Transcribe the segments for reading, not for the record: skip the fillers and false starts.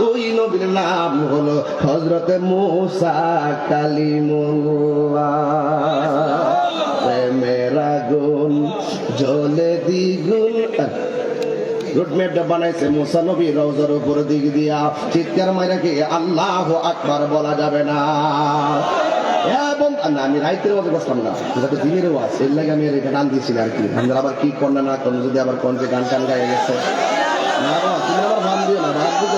ওই নবীর নাম হলো হযরত মূসা কালিমুল্লাহ। প্রেমের আগুন জ্বলে দ্বিগুণ। রুটমেটটা বানাইছে মূসা নবী রওজার উপর দিক দিয়া। চিৎকার মাইরা কি আল্লাহু আকবার বলা যাবে না? এবং আমি রাইতের মধ্যে বসলাম না, যাতে দিনেরও আছে, এর লাগে আমি এটা গান দিয়েছিলাম আর কি। আমরা আবার কি কন্যা না করুন, যদি আবার কোন যে গান টান গায়ে গেছে না, তুমি আবার ভাব দিও না, ভাব দিতে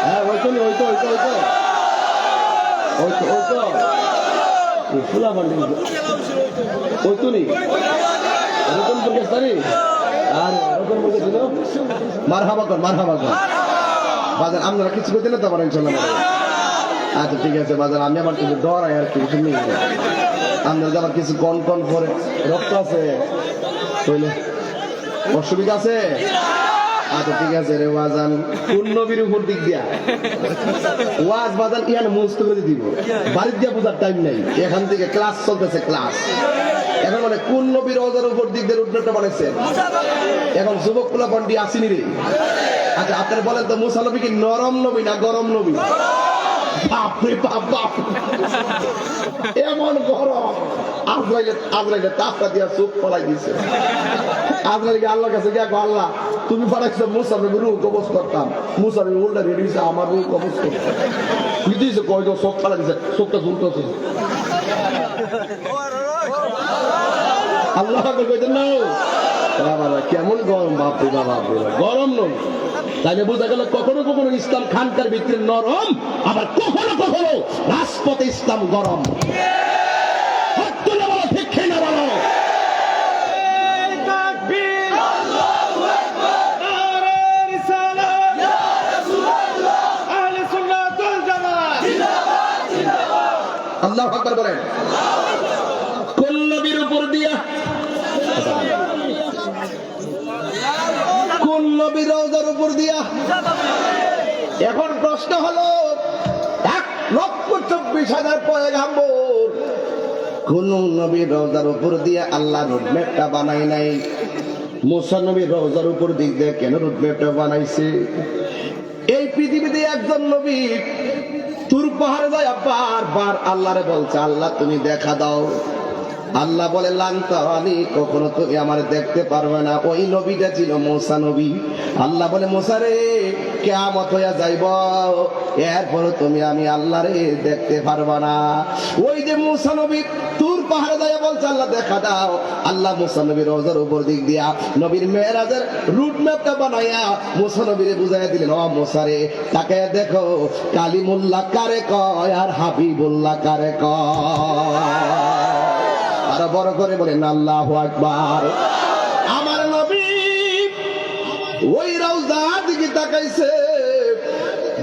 হ্যাঁ ওই তো ওই তো ওই তো ওই তো ওই তো ওই তো ফুলা বান্ডি ওই তো নি এরকম পাকিস্তানি আর এরকম বলতে ছিল মারহাবা কর বাজার। আপনারা কিছু করতে না তো আবার ইনশাল্লাহ। আচ্ছা ঠিক আছে বাজার, আমি আমার কিছু ডরাই আর কি, শুনি আপনারা আবার কিছু কন কন করে রক্ত আছে কইলে অসুবিধা আছে। আচ্ছা ঠিক আছে রে বাজান, কোন নবীর উপর দিক দিয়া ওয়াজ বাজান ইয়ান মুস্ত করে দিব, বাড়ি দিয়া বোঝার টাইম নাই, এখান থেকে ক্লাস চলতেছে ক্লাস। এখন মানে কোন নবীর রওজার উপর দিক দিয়ে রুটটা বানাইছে? এখন যুবক পোলা বন্ডি আসেনি রে। আচ্ছা আপনারা বলেন তো মুসা নবী কি নরম নবী না গরম নবী? বাপরে বাপ বাপ, এমন গরম আজরাইলে তাপটা দিয়া চোখ পলাই দিছে। আজরাইলকে আল্লাহর কাছে গিয়া আল্লাহ তুমি পাঠাইছো মুসা নবী রূহ কবজ করতাম, মুসা নবী উল্টা রেডি হইছে আমার রূহ কবজ করতাম। কি দিয়েছে কয় তো চোখ ফালা দিছে, চোখটা ঝুলতেছে। আল্লাহ কইতেন না কেমন গরম, বাপরে বাবা গরম নয়। তাইলে বোঝা গেল কখনো কখনো ইসলাম খানকার ভিতরে নরম, আবার কখনো কখনো রাজপথে ইসলাম গরম। আল্লাহু আকবার বলেন। কোন নবীর উপর দিয়া, কোন নবীর রওজার উপর দিয়া? এখন প্রশ্ন হলো 1,24,000 পয়গাম্বর, কোন নবীর রওজার উপর দিয়া আল্লাহ রুটম্যাপটা বানাই নাই? মুসা নবীর রওজার উপর দিক দিয়ে কেন রুটম্যাপটা বানাইছে? এই পৃথিবীতে একজন নবী তুর পাহাড়ে যায় বারবার আল্লাহরে বলছে আল্লাহ তুমি দেখা দাও। আল্লাহ বলে লান্তানি, কখনো তুমি আমার দেখতে পারবে না। ওই নবীটা ছিল মূসা নবী। আল্লাহ বলে মূসা রে কিয়ামত হইয়া যাইব, এরপর তুমি আমি আল্লাহরে দেখতে পারবা না। ওই যে মূসা নবী তুর পাহাড়ে যায় বলছে আল্লাহ দেখা দাও। আল্লাহ মূসা নবীর রওজার উপর দিক দিয়া নবীর মেরাজের রুট ম্যাপটা বানাইয়া মূসা নবীরে বুঝাইয়া দিলেন, ও মূসা রে তাকায়া দেখো কালিমুল্লাহ কারে কয় আর হাবিবুল্লাহ কারে কয়। আরো বড় করে বলেন আল্লাহু আকবার। আমার নবী ওই রওজার দিকে তাকাইছে।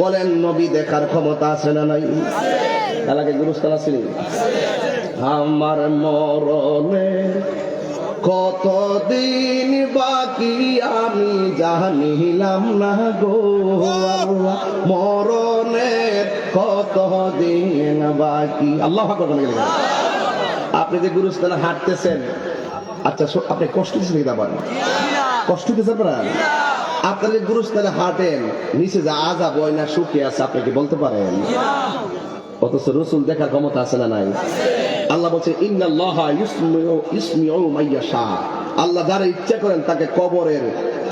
বলেন নবী দেখার ক্ষমতা আছে না নাই? এলাকায় গুরুস্থান আছে। আমার মরণে কতদিন বাকি আমি জানিলাম না গো আল্লাহ, মরণের কতদিন বাকি। আল্লাহু আকবার বলেন। আপনি যে গুরুস্থানে হাঁটতেছেন, আচ্ছা আপনি কষ্ট দিচ্ছেন কিনা? কষ্ট দিচ্ছেন আপনারা? আপনার যে গুরুস্থানে হাঁটেন, নিচে যা আযাব হয় না সুখে আছে, আপনি কি বলতে পারেন? অথচ রাসূল দেখার ক্ষমতা আছে না নাই? আল্লাহ বলছে ইন্নাল্লাহা ইউসমিউ মাইয়াশা, আল্লাহ যারা ইচ্ছা করেন তাকে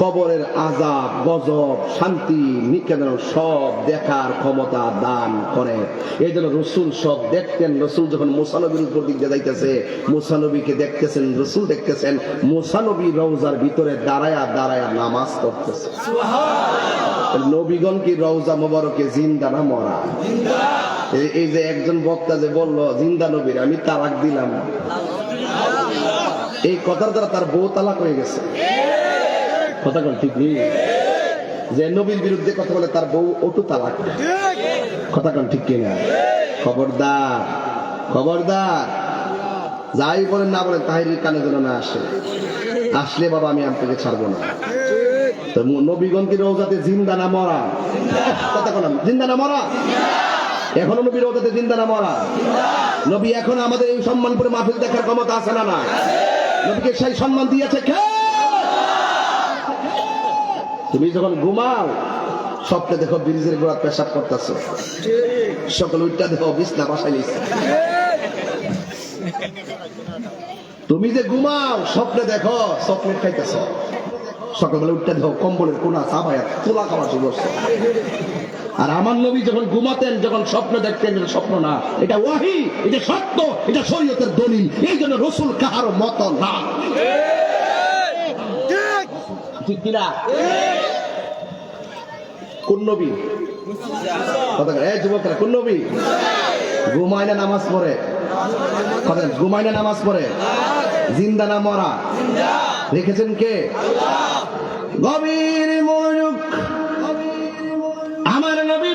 কবরের আযাব, গজব, শান্তি, নিকেতন সব দেখার ক্ষমতা দান করে। এই জন্য রাসূল সব দেখতেন। রাসূল যখন মূসা নবীর উপর দিক দিয়ে যাইতেছে, মূসা নবীকে দেখতেছেন, রাসূল দেখতেছেন মূসা নবী রওজার ভিতরে দাঁড়ায়া দাঁড়ায়া নামাজ পড়তেছে। সুবহানাল্লাহ। নবীগণ কি রওজা মোবারকে জিন্দা না মরা? এই যে একজন বক্তা যে বলল জিন্দা নবীর আমি তালাক দিলাম, এই কথার দ্বারা তার বউ তালাক হয়ে গেছে। কথা কোন ঠিক নেই? যে নবীর বিরুদ্ধে কথা বলে তার বউ ওটু তালাক। কথা কোন ঠিক কিনা? খবরদার খবরদার, যাই বলেন না বলেন তাহিরির কানে যেন না আসে। আসলে বাবা আমি আপনাকে ছাড়বো না। নবীগণ কি রওজাতে জিন্দা না মরা? কথা কোন জিন্দা না মরা? এখনো নবী রওজাতে জিন্দা না মরা? নবী এখন আমাদের এই সম্মানপুরে মাহফিল দেখার ক্ষমতা আছে না না? নবীকে সেই সম্মান দিয়েছে কে? তুমি যখন ঘুমাও স্বপ্নে দেখো ব্রিজের গোড়া পেশাব করতেছ, সকালে উঠটা দেখো বিছনা বাসায় নিচ্ছে। তুমি যে ঘুমাও স্বপ্নে দেখো চকলেট খাইতেছ, সকালবেলা উঠতে দেখো কম্বলের কোনা চাবায়া তোলা খাওয়া শুরু করছে। আর আমার নবী যখন ঘুমাতেন, যখন স্বপ্ন দেখতেন, এটা স্বপ্ন না, এটা ওয়াহি, এটা সত্য, এটা শরীয়তের দলিল। এই জন্য রসুল কাহারও মত না, ঠিক কিনা? কোন নবী? এই যুবকরা, কোন নবী ঘুমায় না নামাজ পড়ে? ঘুমায় না নামাজ পড়ে? জিন্দা না মরা? রেখেছেন কে? গভীর মনোযোগ। আমার নবী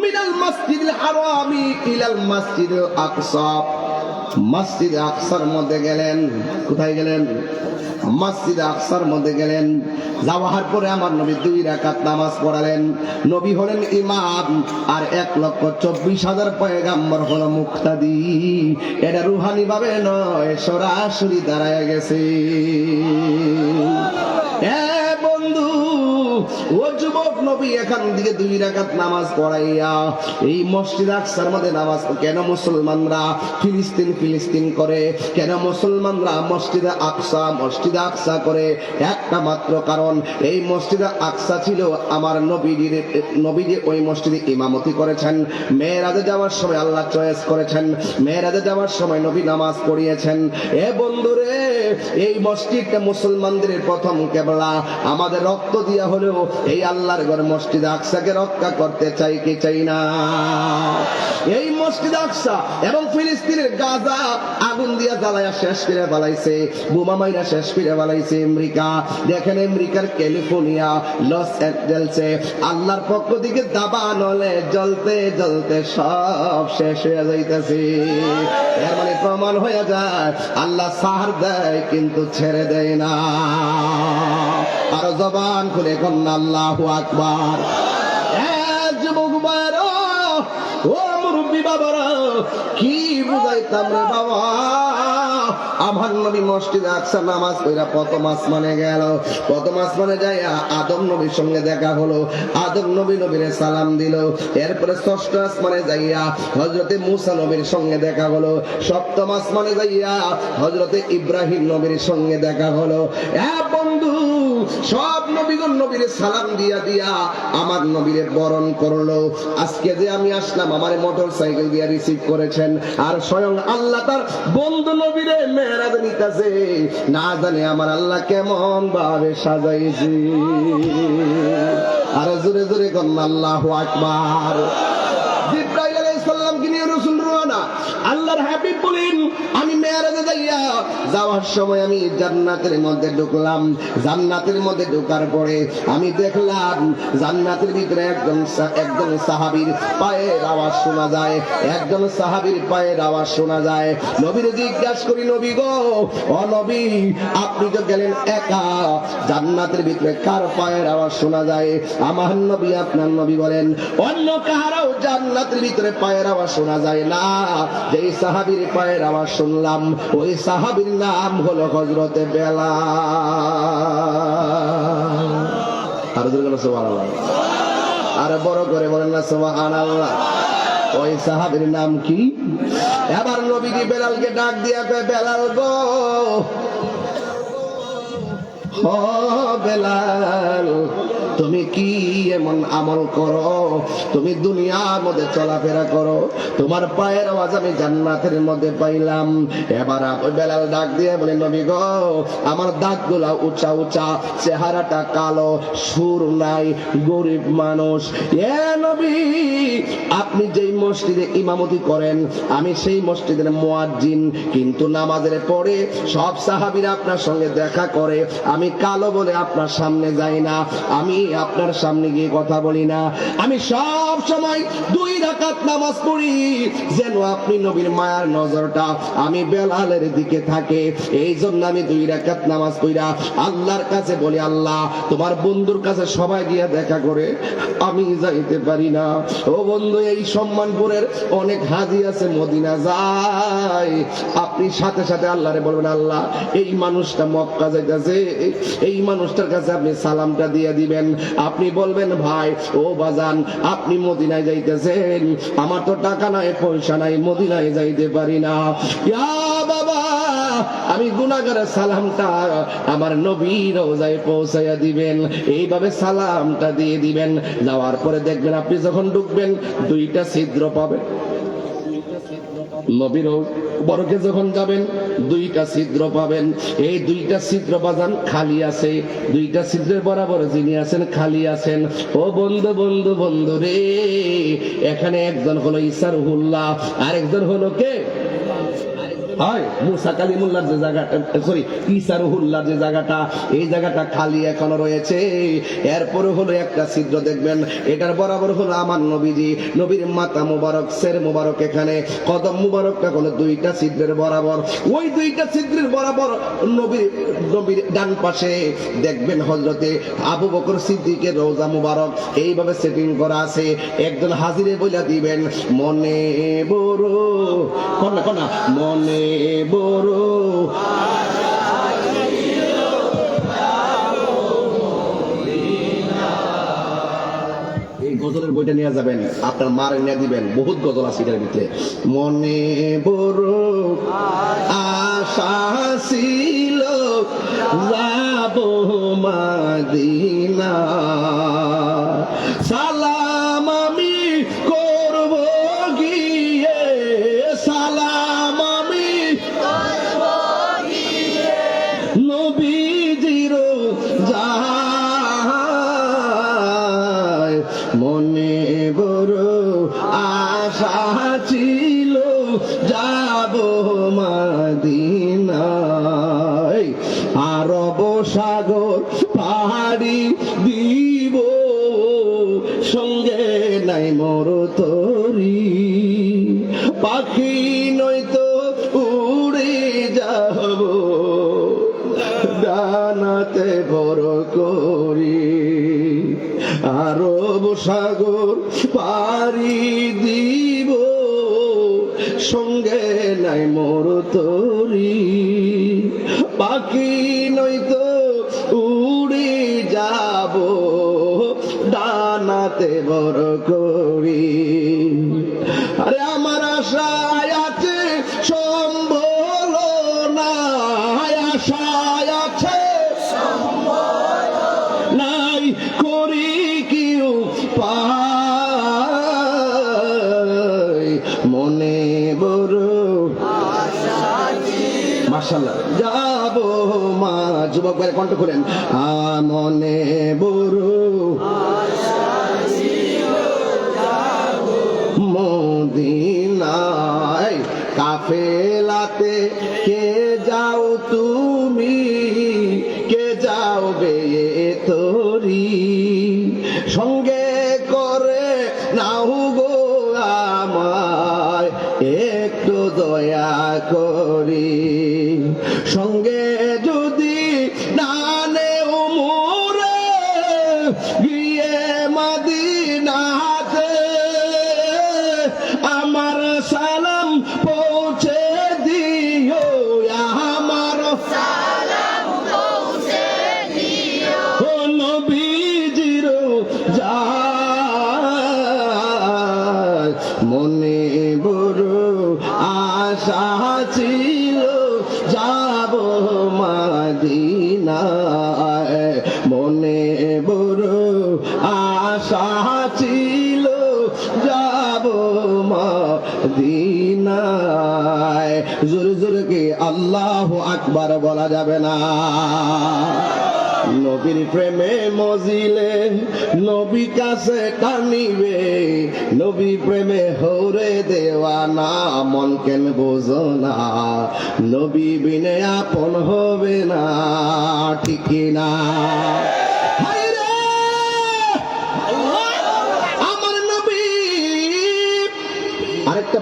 মিনাল মসজিদুল হারামি ইলাল মসজিদুল আকসা, মসজিদ আকসার মধ্যে গেলেন। কোথায় গেলেন? মসজিদ আকসার মধ্যে গেলেন। যাওয়ার পরে আমার নবী 2 রাকাত নামাজ পড়ালেন। নবী হলেন ইমাম, আর 1,24,000 পয়গাম্বর হলো মুক্তাদি। এটা রুহানি ভাবে নয়, সরাসরি দাঁড়ায় গেছে। বন্ধু, ও যুবক, নবী এখান থেকে 2 রাকাত নামাজ পড়াইয়া এই মসজিদ আকসার মধ্যে নামাজ। কেন মুসলমানরা ফিলিস্তিন করে? কেন মুসলমানরা মসজিদে আকসা করে? একটা মাত্র কারণ, এই মসজিদে আকসা ছিল আমার নবীজি ওই মসজিদে ইমামতি করেছেন। মেরাজে যাওয়ার সময় আল্লাহ চয়েস করেছেন, মেরাজে যাওয়ার সময় নবী নামাজ পড়িয়েছেন। বন্ধুরে, এই মসজিদটা মুসলমানদের প্রথম কেবলা। আমাদের রক্ত দিয়া হলেও এই আল্লাহর ঘর মসজিদ আকসাকে রক্ষা করতে চাই কি চাই না? এই মসজিদ আকসা এবং ফিলিস্তিনের গাজা আগুন দিয়া জ্বালায়া শেষ করে ফেলাইছে, বোমা মাইরা শেষ করে ফেলাইছে আমেরিকা। দেখেন আমেরিকার ক্যালিফোর্নিয়া, লস অ্যাঞ্জেলসে আল্লাহর পক্ষ থেকে দাবা নলে জ্বলতে জ্বলতে সব শেষ হয়ে যাইতেছে। এর মানে প্রমাণ হয়ে যায় আল্লাহ সাহার দেয় কিন্তু ছেড়ে দেয় না। আর জবান খুলে কন্যা আল্লাহু আকবার। যুবক ভাইরা, ও মুরব্বী বাবারা, কি বুঝাইতাম রে বাবা। আমার নবী মসজিদে আকসা নামাজ পড়া প্রথম আসমানে গেল। প্রথম আসমানে যাই আদম নবীর সঙ্গে দেখা হলো। আদম নবীরে সালাম দিল। এরপরে ষষ্ঠ আসমানে যাইয়া হযরতে মূসা নবীর সঙ্গে দেখা হলো। সপ্তম আসমানে যাইয়া হযরতে ইব্রাহিম নবীর সঙ্গে দেখা হলো। বন্ধু, সব নবীরে সালাম দিয়া দিয়া আমার নবীরে বরণ করলো। আজকে যে আমি আসলাম, আমার মোটর সাইকেল দিয়ে রিসিভ করেছেন। আর স্বয়ং আল্লাহ তার বন্ধু নবীরে মেরাজ নিতেছে। না জানে আমার আল্লাহ কেমন ভাবে সাজাইছে। আর জোরে জোরে কন্যা আল্লাহু আকবার। জিবরাইল আলাইহিস সালামকে নিয়ে রাসূল রওনা। আল্লাহর হাবিব বলেন, আমি মেরাজে যাওয়ার সময় আমি জান্নাতের মধ্যে ঢুকলাম। জান্নাতের মধ্যে ঢোকার পরে আমি দেখলাম জান্নাতের ভিতরে একজন সাহাবীর পায়ের আওয়াজ শোনা যায়। একজন সাহাবীর পায়ের আওয়াজ শোনা যায়। নবীর জিজ্ঞাসা করি, নবী গো, ও নবী, আপনি তো গেলেন একা, জান্নাতের ভিতরে কার পায়ের আওয়াজ শোনা যায়? আমার নবী, আপনার নবী বলেন, অন্য কারও জান্নাতের ভিতরে পায়ের আওয়াজ শোনা যায় না। যেই সাহাবীর পায়ের আওয়াজ শুনলাম, ওই সাহাবীর নাম হলো হযরতে বেলাল। আর দুর্গা সুবহানাল্লাহ, আর বড় করে বলেন না সুবহানাল্লাহ। ওই সাহাবীর নাম কি? এবার নবীজি বেলালকে ডাক দিয়া কয়, বেলাল গো, ও বেলাল, তুমি কি এমন আমল করো? তুমি দুনিয়ার মধ্যে চলাফেরা করো, তোমার পায়ের আওয়াজ আমি জান্নাতের মধ্যে পাইলাম। এবার বেলাল ডাক দিয়ে বলে, নবী গো, আমার দাঁতগুলা উঁচা উঁচা, চেহারাটা কালো, সুর নাই, গরিব মানুষ। এ নবী, আপনি যেই মসজিদে ইমামতি করেন, আমি সেই মসজিদের মুয়াজ্জিন, কিন্তু নামাজের পরে সব সাহাবীরা আপনার সঙ্গে দেখা করে। আমি কালো বলে আপনার সামনে যাই না, আমি আপনার সামনে গিয়ে কথা বলি না, আমি সব সময় 2 রাকাত নামাজ পড়ি যেন আপনি নবীর মায়ার নজরটা আমি বেলালের দিকে থাকে। এই জন্য আমি 2 রাকাত নামাজ পড়া আল্লাহর কাছে বলি, আল্লাহ তোমার বন্ধুর কাছে সবাই গিয়ে দেখা করে, আমি যাইতে পারি না। ও বন্ধু, এই সম্মানপুরের অনেক হাজি আছে মদিনা যায়, আপনি সাথে সাথে আল্লাহরে বলবেন, আল্লাহ এই মানুষটা মক্কা যাইতেছে, এই মানুষটার কাছে আপনি সালামটা দিয়ে দিবেন। আপনি বলবেন, ভাই ও বাজান আপনি মদিনায় যাইতেছেন, আমার তো টাকা নাই পয়সা নাই, মদিনায় যাইতে পারি না। ইয়া বাবা, আমি গুনাহগারের সালামটা আমার নবীর রওজায় পৌঁছাইয়া দিবেন। এইভাবে সালামটা দিয়ে দিবেন। যাওয়ার পরে দেখবেন আপনি যখন ঢুকবেন 2টা ছিদ্র পাবেন। নবীর বরকে যখন যাবেন 2টা ছিদ্র পাবেন। এই 2টা ছিদ্র বাজান খালি আছে, 2টা ছিদ্রের বরাবর যিনি আছেন খালি আছেন। ও বন্ধু বন্ধু বন্ধু রে, এখানে একজন হলো ঈসা রুহুল্লাহ, আরেকজন হলো কে? মুসা কালিমুল্লাহর যে জায়গাটা, সরি ঈসা রুহুল্লাহর যে জায়গাটা, এই জায়গাটা খালি এখনো রয়েছে। এরপরে হলো একটা ছিদ্র দেখবেন, এটার বরাবর হলো আমার নবীজি, নবীর মাথা মুবারক, সের মুবারক, এখানে কদম মুবারকটা হলো 2টা ছিদ্রের বরাবর। ওই 2টা ছিদ্রের বরাবর নবীর ডান পাশে দেখবেন হযরতে আবু বকর সিদ্দিকের রওজা মুবারক এইভাবে সেটিং করা আছে। একজন হাজিরে বইলা দিবেন, মনে বড় কোনা মনে বড় এই গজলের বইটা নিয়ে যাবেন, আপনার মার নিয়ে দিবেন, বহুত গজল আছে এটার ভিতরে। মনে বড় আশা ছিল যাব মদিনা, সালাম আমি করব গিয়ে, সালাম আমি করব গিয়ে নবীজির যায়। মনে বড় আশা ছিল যাব মদিনায়, আরব সাগর পাড়ি দিব, সঙ্গে নাই মোর তরি, পাখি নয়তো উড়ে যাব ডানাতে বড় করি, আরব সাগর পাড়ি দিব, সঙ্গে নাই মোর তরি, পাখি নয়তো উড়ে যাব ডানাতে বড় করি। আরে আমার আশায় আছে সম্বল নাই, আশায় আছে সম্বল নাই, করি কি উপায়, মনে বড় মাশাআল্লাহ যাব মা। যুবক ভাই কণ্ঠ খুলেন, মনে বড় মদিনায়, কাফেলাতে কে যাও তুমি, কে যাও বে তোরি, সঙ্গে করে নাও গো আমায় একটু দয়া করি, সঙ্গে যদি নানে উমরে গিয়ে মদিনাতে আমার সালাম পৌঁছে দিও, আমার সালাম পৌঁছে দিও, ও নবীজির যায়। মনে বড় আশা ছিল যাব মদিনায়, মনে বড় আশা ছিল যাব মদিনায়। জোরে জোরে কি আল্লাহু আকবার বলা যাবে না? নবীর প্রেমে মজিলে নবী কাছে টানিবে, নবী প্রেমে হৌরে দেওয়ানা, মন কেন বোঝো না, নবী বিনে আপন হবে না, ঠিক না?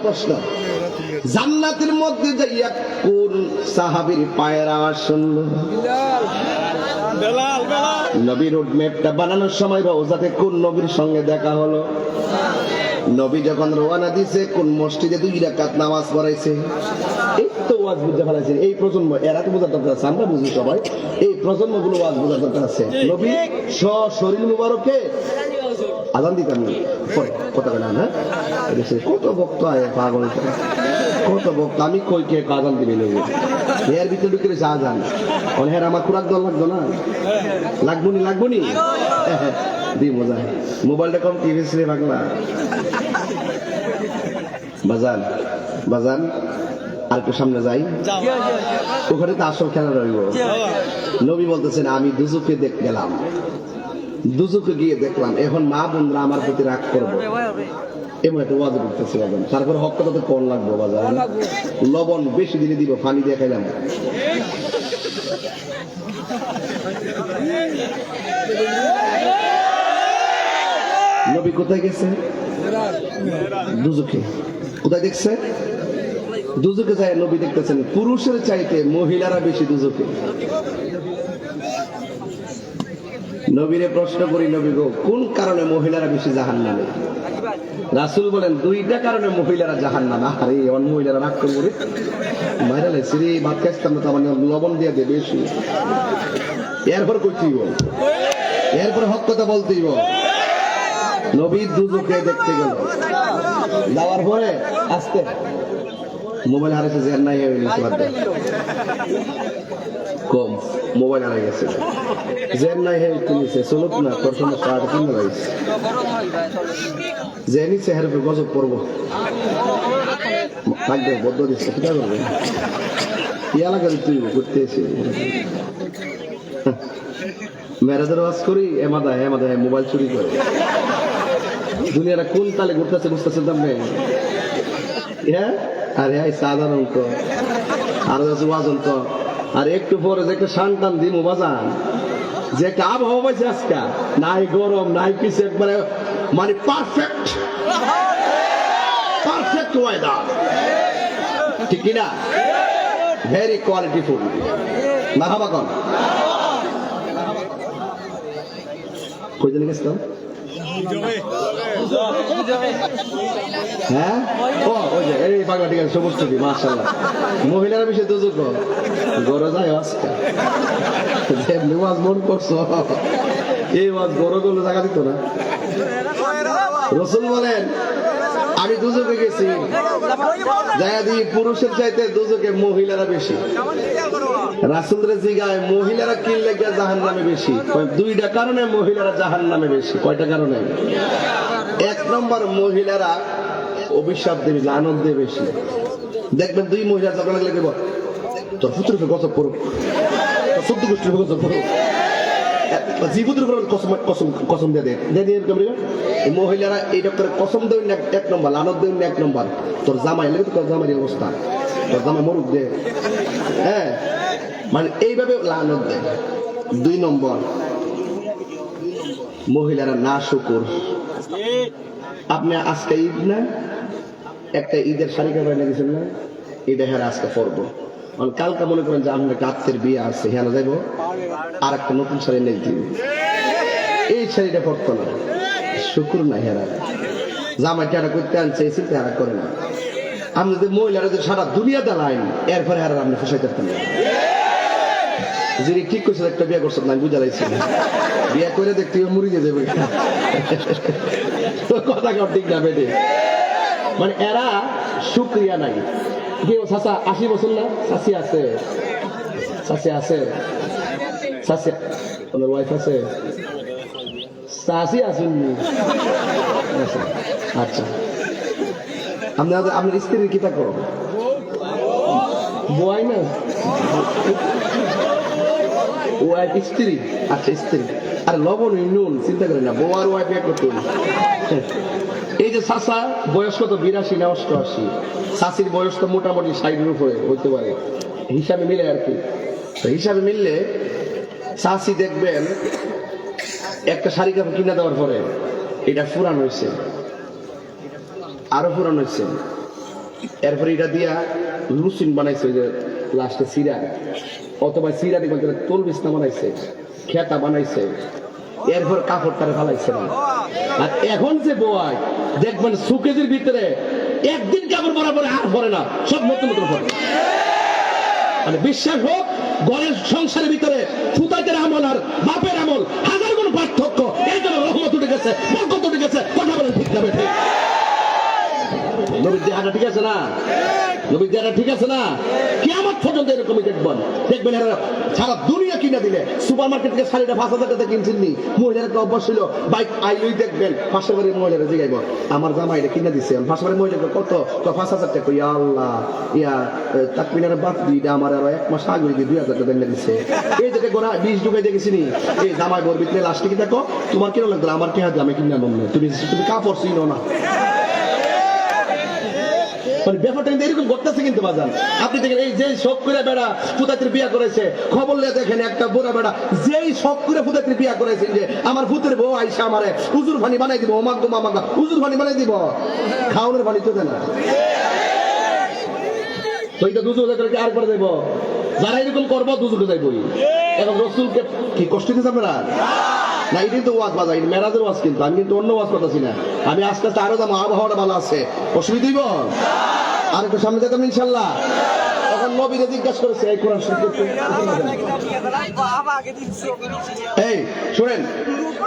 প্রশ্ন, জান্নাতের মধ্যে যাইয়া কোন সাহাবীর পায়ের আওয়াজ শুনল? নবী রোডম্যাপটা বানানোর সময় রওজাতে কোন নবীর সঙ্গে দেখা হলো? নবী যখন রওনা দিছে কোন মসজিদে 2 রাকাত নামাজ পড়াইছে? এই তো ওয়াজ বুঝতে ফেলাইছেন। এই প্রজন্ম, এরা তো বোঝার দরকার আছে, আমরা বুঝি সবাই, এই প্রজন্মগুলো ওয়াজ বোঝার দরকার আছে। নবী শরীর মুবারকে আজান দিতেন কথা বলে না, কত ভক্ত আয় পাগল, কত ভক্ত। আমি কই কে আজান দিবি নবী এর ভিতরে ঢুকে রয়েছে আজান। হ্যাঁ আমার খুরাক দল লাগতো না, লাগবো নি দি মজা। মোবাইলটা কম টিভি ছেড়ে বাংলা বাজান আর একটু সামনে যাই, ওখানে তো আসল খেলা রইব। নবী বলতেছেন আমি দুজুকে গেলাম, দুজুকে গিয়ে দেখলাম, এখন মা বোনরা আমার প্রতি রাগ করবো, এমন একটা ওয়াজ করতেছে বাজান। তারপরে হক কথা তো কম লাগবো বাজান, লবণ বেশি দিলে দিব, পানি দিয়ে খাইলাম। নবী কোথায় গেছে? দুজুকে। কোথায় দেখছে? দুজুকে যায়। নবী দেখতেছেন পুরুষের চাইতে মহিলারা বেশি দুজুকে। নবীরে প্রশ্ন করি, নবী গো কোন কারণে মহিলারা বেশি জাহান্নামে? রাসূল বলেন 2টা কারণে মহিলারা জাহান্নামে। আরে অন্য মহিলারা রাগ করবো রে, মাইরালে সিরি ভাত খাইতাম না, তার লবণ দিয়ে দে বেশি। এরপর করতেই বল, এরপর হক কথা বলতেই বল। নবী দুজুকে দেখতে গেল, যাওয়ার পরে আসতে মোবাইল হারিয়েছে, জের নাই হয়ে গেছে, কম মোবাইল হারিয়ে গেছে, জের নাই হয়ে কিনেছে, চলুক না তোর সমস্যা আর কিনে লাগছে, যে নিচ্ছে হের গজব করবো থাকবে বদ্ধ দিচ্ছে, কিনা করবে কি এলাকা তুই করতে এসে মেরাজের ওয়াজ করি, এমাদা মোবাইল চুরি করে। দুনিয়াটা কোন তালে ঘুরতেছে বুঝতেছে নেই। হ্যাঁ আরে সাধারণ তো আর ওয়াজন তো, আর একটু পরে যে একটা সন্তান দিমু বাজান, যে একটা আবহাওয়া পাইছে আজকে, নাই গরম নাই কিছু, একবারে মানে পারফেক্ট ওয়েদার, ঠিক কিনা? ভেরি কোয়ালিটি ফুড না খাবা কন। কই দিন গেছিলাম? হ্যাঁ ও ওই যে এই বাংলা, ঠিক আছে, সবুজ টুপি, মাশাআল্লাহ। মহিলারা বেশি দুজক গড়ে যায় আজকে, যেমনি ওয়াজ মন করছো, এই ওয়াজ গড়ে গেলে জায়গা দিত না। রাসূল বলেন আমি দুজকে গেছি, জায়গা দিয়ে পুরুষের চাইতে দুজকে মহিলারা বেশি। রাসূলের জিগায় মহিলারা কি লেগে জাহান্নামে বেশি? 2টা কারণে মহিলারা জাহান্নামে বেশি। কয়টা কারণে? 1 নম্বর, মহিলারা অভিশাপ দেবে, লানত দেবে বেশি। দেখবেন 2 মহিলা ঝগড়া লাগলে দেব তোর পুত্রকে গজব করুক, তোর 14 গোষ্ঠীর গজব করুক, জীবদের কসম দিয়ে দেয়। মহিলারা এই ডক্টরে কসম দেবেন 1 নম্বর, লানত দেবেন 1 নম্বর। তোর জামাই লাগে, তোর জামাই অবস্থা, তোর জামাই মরুক দে, হ্যাঁ মানে এইভাবে লানত দেয়। 2 নম্বর, মহিলারা না শুকুর। আপনি আজকে ঈদ না, একটা ঈদের শাড়ি কাপড় এনে দিয়েছেন না, এটা হ্যাঁ আজকে পরবো, কালকে মনে করেন যে আপনার কাছের বিয়ে আছে, হ্যাঁ যাইবো আর একটা নতুন শাড়ি এনে দিব, এই শাড়িটা পরতো না, শুকুর না। হেরা জামাই টেরা করতে আনছে, এই চিন্তা হেরা করে না। আমি যদি মহিলারা যদি সারা দুনিয়া দেলাইন, এরপরে হেরা আপনি ফসাইতে পারতেন না। যিনি ঠিক করছে একটা বিয়ে করছেন না, বুঝা লাগছে বিয়ে করে দেখতে মুড়িয়ে যাবে কথা কেউ ঠিক না বেটে, মানে এরা শুক্রিয়া নাই। কি চাচা 80 বছর না? চাষি আছে, চাষি আছে, চাষি ওনার ওয়াইফ আছে, চাষি আছেন। আচ্ছা আপনার স্ত্রীর কি থাকো? বয় না, ওয়াইফ স্ত্রী। আচ্ছা স্ত্রী, আর লবণ নুন চিন্তা করেন না, বউ আর ওয়াইফ এক করতে। এই যে চাষা বয়স কত? 82 না 88? চাষির বয়স তো মোটামুটি 60-এর উপরে হইতে পারে, হিসাবে মিলে আর কি। হিসাবে মিললে চাষি দেখবেন একটা শাড়ি কাপড় কিনে দেওয়ার পরে এটা পুরান হয়েছে, আরো পুরান হয়েছে, এরপরে এটা দিয়া লুসিন বানাইছে, ওই যে লাস্টে সিরা, অথবা সিরা দিবেন তোল বিছনা বানাইছে, খেতা বানাইছে, এরপর কাপড় তারে ফালাইছে না। আর এখন যে বয় দেখবেন সুকেজের ভিতরে একদিন কাপড় বরাবর আর পরে না, সব নতুন নতুন পরে। মানে বিশ্বাস হোক, ঘরের সংসারের ভিতরে ফুতাইতের আমল আর বাপের আমল হাজার কোন পার্থক্য। এই জন্য রহমত উঠে গেছে, বরকত উঠে গেছে। কথা বলেন ঠিক না বেঠিক? নবীর দেহাটা ঠিক আছে না? নবীর দেহাটা ঠিক আছে না? কিয়ামত পর্যন্ত এরকমই দেখবেন। দেখবেন এরা সারা দুনিয়া কিনা দিলে, সুপার মার্কেট থেকে শাড়িটা 5,000 টাকা কিনছেন নি, মহিলার একটা অভ্যাস ছিল, বাইক আইলেই দেখবেন পাশের বাড়ির মহিলারা জিগাইব আমার জামা এটা কিনা দিছে, পাশের বাড়ির মহিলাকে কত, 5,000 টাকা। ইয়া আল্লাহ, ইয়া তাকবিনের বাদ দিটা আমার আরো 1 মাস আগে 2,000 টাকা দেন দিছে। এই যে গোনা 20 ঢুকাই দেখেছি নি, এই জামাই বর ভিতরে লাস্টে কি দেখো, তোমার কেন লাগলো, আমার কে হাত আমি কিনা মনে, তুমি কাপড় চিনো না। মানে ব্যাপারটা কিন্তু এরকম করতেছে কিন্তু বাজান। আপনি দেখেন এই যে শখ করে বেড়া ফুতাতির বিয়া করেছে, খবর নিয়ে দেখেন একটা বুড়া বেড়া যেই শখ করে ফুতাতির বিয়া করেছেন, যে আমার ফুতের বউ আইসা আমারে উজুর পানি বানাই দিব, ওমাক দো মামাকা উজুর পানি বানাই দিব, খাওয়ানোর পানি তো দেয় না, তো এটা দুজকে আর করে দেবো। যারা এরকম করবো দুজকে যাইবই। এখন রসুলকে কি কষ্ট দিতে আপনারা না, এটাই তো ওয়াজ বাজাই, মেরাজের ওয়াজ, কিন্তু আমি কিন্তু অন্য ওয়াজ করতেছি না। আমি আস্তে আস্তে আরো যাবো, আবহাওয়াটা ভালো আছে, অসুবিধা হইব আর একটু সামনে যেতাম ইনশাল্লাহ। তখন নবীরে জিজ্ঞাসা করেছে এই কোরআন শরীফ, এই শুনেন,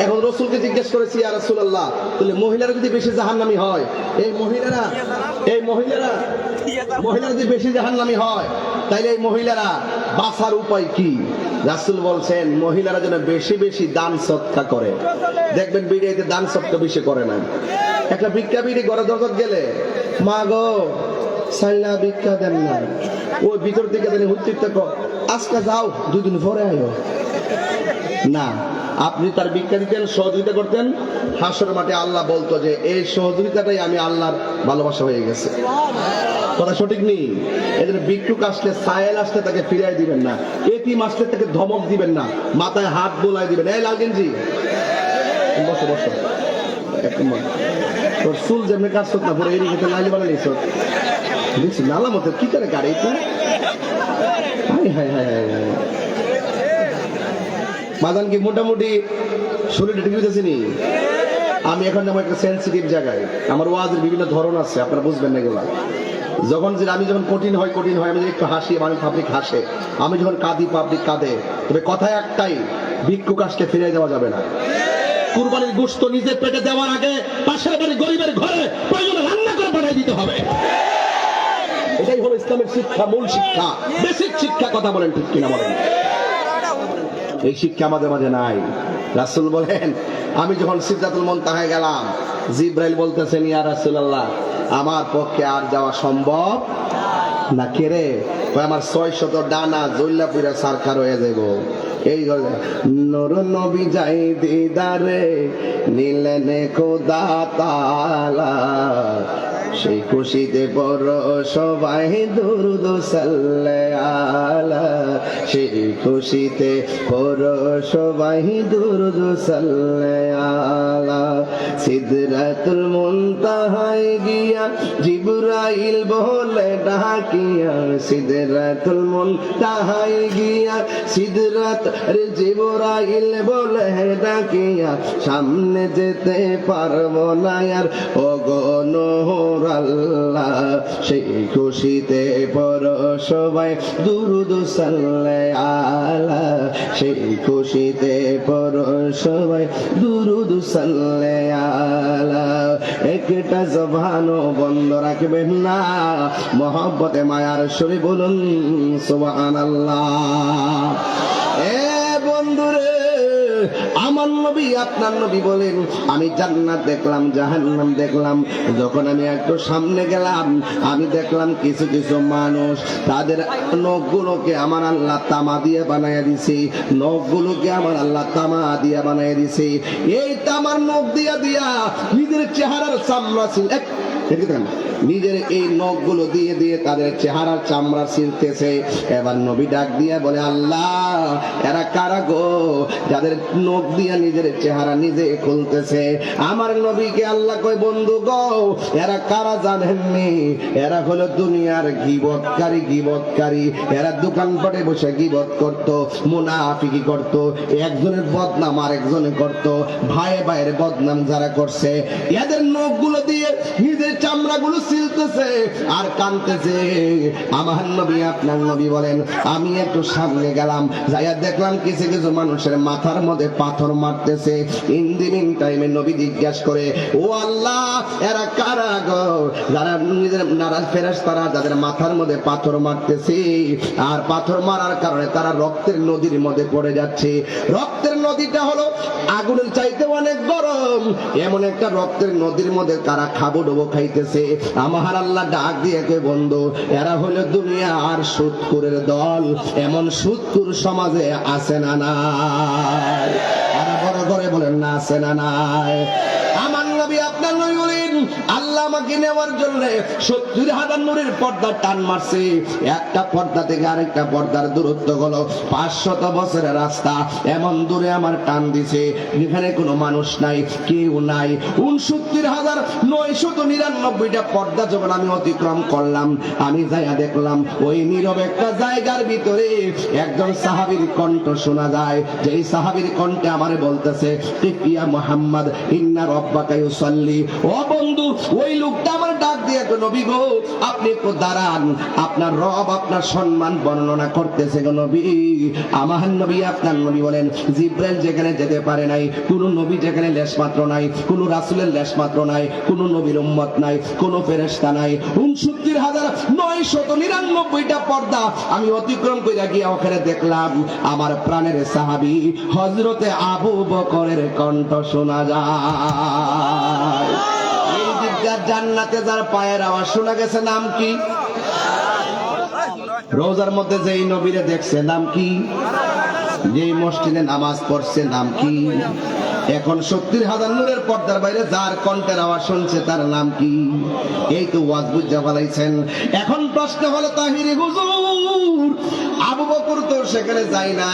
এখন রসুলকে জিজ্ঞেস করেছি ইয়া রাসূলুল্লাহ, তাহলে মহিলারা যদি বেশি জাহান্নামী হয়, এই মহিলারা যদি বেশি জাহান্নামী হয়, তাইলে এই মহিলারা বাঁচার উপায় কি? রাসূল বলছেন মহিলারা যেন বেশি বেশি দান সদকা করে। দেখবেন বিড়িতে দান সদকা বেশি করে না। একটা ভিক্ষা বিড়ি ঘরে দরজা গেলে, মা গো সাইলা ভিক্ষা দেন না, ওই ভিতর থেকে দেন হুত্তির থাকো, আজকে যাও 2 দিন পরে আয়ো না। আপনি তার ভিক্ষা দিতেন, সহযোগিতা করতেন, হাসর মাঠে আল্লাহ বলতো যে এই সহযোগিতাটাই আমি আল্লাহর ভালোবাসা হয়ে গেছে। কথা সঠিক নেই? এদের ভিক্ষুক আসলে, সায়েল আসলে তাকে ফিরাই দিবেন না, এতিম আসলে তাকে ধমক দিবেন না, মাথায় হাত বোলাই দিবেন, এই লাল গেঞ্জি বসো বসো, তোর চুল যেমনি কাজ না পুরো এর ভিতরে লাইলে বানা নিয়েছ দেখছি নালা মতো কি করে গাড়ি তো। মাদান কি মোটামুটি শরীরটা ঠিক হইতেছে নি? আমি এখন আমার একটা সেন্সিটিভ জায়গায়, আমার ওয়াজের বিভিন্ন ধরন আছে, আপনারা বুঝবেন না এগুলা। আমি যখন কঠিন হয়, আমি একটু হাসি, আমি পাবলিক হাসে, আমি যখন কাঁদি পাবলিক কাঁদে। তবে কথা একটাই, ভিক্ষুক আসলে ফিরে দেওয়া যাবে না। কুরবানির গোশত নিজের পেটে দেওয়ার আগে পাশের বাড়ি গরিবের ঘরে প্রয়োজনে রান্না করে পাঠিয়ে দিতে হবে। এটাই হলো ইসলামের শিক্ষা, মূল শিক্ষা, বেসিক শিক্ষা। কথা বলেন ঠিক কিনা বলেন? এই শিক্ষা আমাদের মাঝে নাই। রাসূল বলেন আমি যখন সিদরাতুল মুনতাহায় গেলাম, জিবরাইল বলতেছেন ইয়া রাসূলুল্লাহ আমার পক্ষে আর যাওয়া সম্ভব না। কে রে? আমার 600 ডানা জল্লা পুরা সারখার হয়ে যাইব। এই নূর নবী যাই দিদারে নিলেন খোদা তাআলা, সেই খুশিতে বড় সবাই দুরূদ সাল্লাল্লাহু, সেই খুশিতে বড় সবাই দুরূদ সাল্লাল্লাহু। সিদরাতুল মুনতাহায় গিয়া জিবরাইল বলে ডাকিয়া, সিদরাতুল মুনতাহায় গিয়া জিবরাইল বলে ডাকিয়া, সামনে যেতে পারবো না আর ও গো নূর আল্লাহ, সেই খুশিতে পড়ো সবাই দুরূদ সাল্লাল্লাহু, সেই খুশিতে পড়ো সবাই দুরূদ সাল্লাল্লাহু। একটা জবানও বন্ধ রাখবেন না, মহব্বতে মায়ার সুরে বলুন সুবহানাল্লাহ। এ বন্ধুরে, আমার নবী আপনার নবী বলেন আমি জান্নাত দেখলাম, জাহান্নাম দেখলাম। যখন আমি একটু সামনে গেলাম, আমি দেখলাম কিছু কিছু মানুষ তাদের নখগুলোকে আমার আল্লাহ তামা দিয়ে বানাইয়া দিছে, নখগুলোকে আমার আল্লাহ তামা দিয়ে বানাইয়া দিছে। এই তামার নখ দিয়া দিয়া নিজের চেহারার চামড়া ছিল দেখেন নিজের এই নখগুলো দিয়ে দিয়ে তাদের চেহারার চামড়া ছিলতেছে। এবার নবী ডাক দিয়ে বলে, আল্লাহ এরা কারা গো যাদের নখ দিয়ে নিজের চেহারা নিজে খুলতেছে? আমার নবীকে আল্লাহ কয়, বন্ধু গো এরা কারা জানেননি? এরা হলো দুনিয়ার গীবতকারী। এরা দোকানপাটে বসে গীবত করত, মুনাফিকি করত, একজনের বদনাম আরেকজনে করত, ভাইয়ে ভাইয়ের বদনাম যারা করছে এদের নখগুলো দিয়ে নিজের চামড়াগুলো ছিলতেছে আর কাঁদতেছে। আমার নবী আপনার নবী বলেন, আমি একটু সামনে গেলাম, যাইয়া দেখলাম কিছু কিছু মানুষের মাথার মধ্যে পাথর মারতেছে। ইন দি মিন টাইমে নবী জিজ্ঞাসা করে, ও আল্লাহ এরা কারা গো যারা নিজের নারাজ ফেরেশতারা যাদের মাথার মধ্যে পাথর মারতেছে আর পাথর মারার কারণে তারা রক্তের নদীর মধ্যে পড়ে যাচ্ছে? রক্তের নদীটা হলো আগুনের চাইতে অনেক গরম, এমন একটা রক্তের নদীর মধ্যে তারা খাবো খাইতেছে। আমার আল্লাহ ডাক দিয়ে কে, বন্ধু এরা হলো দুনিয়া আর সুদখোরের দল। এমন সুদখোর সমাজে আছে না নাই? আর বড় করে বলেন না আছে না নাই? আমার নবী আপনার নবী বলেন, আল্লাহ আমাকে নেওয়ার জন্য 70,000 নূরের পর্দা টান মারছে। একটা পর্দা থেকে আরেকটা পর্দার দূরত্ব হলো 500 বছরের রাস্তা। এমন দূরে আমার টান দিছে যেখানে কোনো মানুষ নাই, কেউ নাই। 69,999টা পর্দা যখন আমি অতিক্রম করলাম, আমি যাইয়া দেখলাম ওই নীরব একটা জায়গার ভিতরে একজন সাহাবীর কণ্ঠ শোনা যায়। যেই সাহাবীর কণ্ঠে আমারে বলতেছে, ইয়া মুহাম্মদ ইন্না রাব্বাকা ইউসাল্লি। ও বন্ধু, ওই লোকটা আমার ডাক দিয়ে, নবী গো আপনি একটু দাঁড়ান, আপনার রব আপনার সম্মান বর্ণনা করতেছে গো নবী। আমার নবী আপনার নবী বলেন, জিবরাইল যেখানে যেতে পারে নাই, কোন নবী যেখানে লেশ মাত্র নাই, কোন রাসূলের লেশ মাত্র নাই, কোন নবীর উম্মত নাই, কোন ফেরেশতা নাই। 69,999টা পর্দা আমি অতিক্রম করে গিয়ে ওখানে দেখলাম আমার প্রাণের সাহাবী হযরতে আবু বকরের কণ্ঠ শোনা যায়। এই দিককার জান্নাতে যার পায়ের আওয়াজ শোনা গেছে, নাম কি? রোজার মধ্যে যেই নবীরে দেখছে নাম কি? যেই মসজিদে নামাজ পড়ছে নাম কি? এখন 70,000 নূরের পর্দার বাইরে যার কণ্ঠের আওয়াজ শুনছে তার নাম কি? এই তো ওয়াজ বুঝা ফেলাইছেন। এখন প্রশ্ন হলো, তাহিরি হুজুর আবু বকর তো সেখানে যাই না,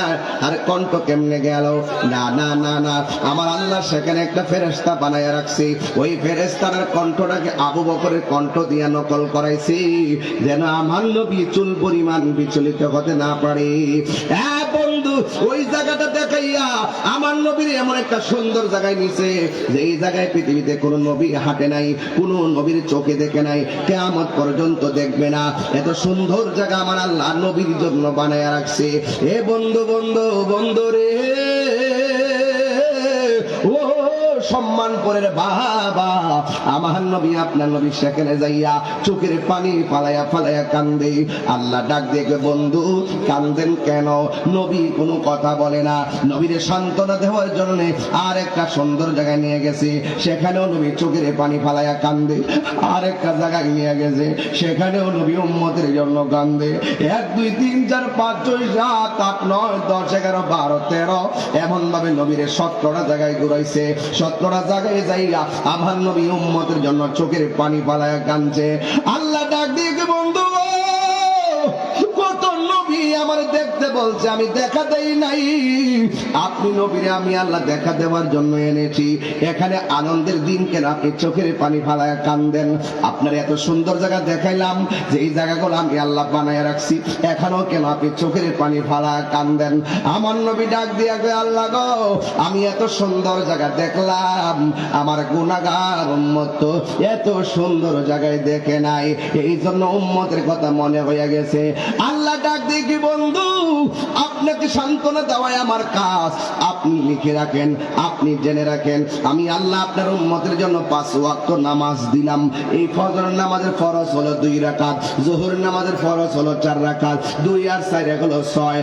আর কণ্ঠ কেমনে গেল? না না না না, আমার আল্লাহ সেখানে একটা ফেরেশতা বানায়া রাখছে। ওই ফেরেশতার কণ্ঠটাকে আবু বকরের কণ্ঠ দিয়া নকল করাইছি, যেন আমার নবী চুল পরিমাণ বিচলিত হতে না পারে। হ্যাঁ বন্ধু, ওই জায়গাটা দেখাইয়া আমার নবীর এমন একটা সুন্দর জায়গায় নিছে, যে এই জায়গায় পৃথিবীতে কোন নবী হাঁটে নাই, কোন নবীর চোখে দেখে নাই, কিয়ামত পর্যন্ত দেখবে না। এত সুন্দর জায়গা আমার আল্লাহ নবীর জন্য বানায়া রাখছে। এ বন্ধু বন্ধু বন্ধু রে, ও সম্মান পরের বাবা, আমার নবী আপনার নবী সেখানে যাইয়া চোখের পানি ফালাইয়া ফালাইয়া কান্দে। আল্লাহ ডাক দিয়ে, বন্ধু কান্দেন কেন? নবী কোনো কথা বলে না। নবীর সান্ত্বনা দেওয়ার জন্য আর একটা সুন্দর জায়গায় নিয়ে গেছে, সেখানেও নবী চোখের পানি ফালাইয়া কান্দে। আর একটা জায়গায় নিয়ে গেছে, সেখানেও নবী উম্মতের জন্য কান্দে। 1 2 3 4 5 6 7 8 9 10 11 12 13 এমন ভাবে নবীর 17টা জায়গায় ঘুরাইছে। 17টা জায়গায় যাইয়া আমার নবী উম্মতের জন্য চোখের পানি ফালাইয়া কাঁদছে। আল্লাহ ডাক দিয়ে, বন্ধু কত নবী আমার দেখতে বলছে, আমি দেখা দেই নাই। আপনি নবীরে আমি আল্লাহ দেখা দেওয়ার জন্য এনেছি। এখানে আনন্দের দিন কেন আপনি চোখের পানি ফালায়া কান্দেন? আপনার এত সুন্দর জায়গা দেখাইলাম, যে এই জায়গাগুলো আমি আল্লাহ বানায় রাখছি, এখানেও কেন আপনি চোখের পানি ফালায়া কান্দেন? আমার নবী ডাক দিয়া কয়, আল্লাহ গো আমি এত সুন্দর জায়গা দেখলাম, আমার গুনাহগার উম্মত তো এত সুন্দর জায়গায় দেখে নাই, এই জন্য উম্মতের কথা মনে হয়ে গেছে। আল্লাহ ডাক দিয়ে, বন্ধু আপনাকে সান্ত্বনা দেওয়াই আমার কাজ, আপনি লিখে রাখেন, আপনি জেনে রাখেন, আমি আল্লাহ আপনার উম্মতের জন্য 5 ওয়াক্ত নামাজ দিলাম। এই ফজর নামাজের ফরজ হলো 2 রাকাত, যোহর নামাজের ফরজ হলো 4 রাকাত, 2 আর 4 হলো 6,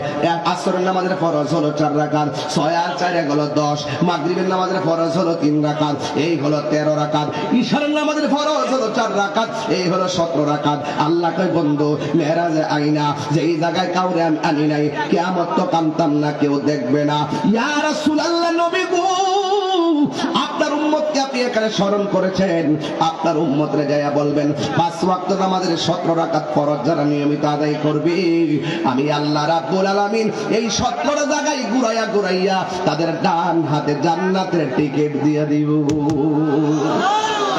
আসরের নামাজের ফরজ হলো 4 রাকাত, 6 আর 4 হলো 10, মাগরিবের নামাজের ফরজ হলো 3 রাকাত, এই হলো 13 রাকাত, ইশারের নামাজের ফরজ হলো 4 রাকাত, এই হলো 17 রাকাত। আল্লাহ কয়, বন্ধু মেরাজে আইনা যে এই জায়গায় কাউরে আমি আনি নাই, কিয়ামত তো কামতাম না, কেউ দেখবে না। ইয়া রাসূলুল্লাহ, নবী গো আপনার উম্মতকে আপনি নবী এখানে স্মরণ করেছেন, আপনার উম্মতরে যায়া বলবেন 5 ওয়াক্ত নামাজের 17 রাকাত ফরজ যারা নিয়মিত আদায় করবে, আমি আল্লাহ রাব্বুল আলামিন এই 17 জায়গায় ঘুরাইয়া ঘুরাইয়া তাদের ডান হাতে জান্নাতের টিকিট দিয়ে দিব।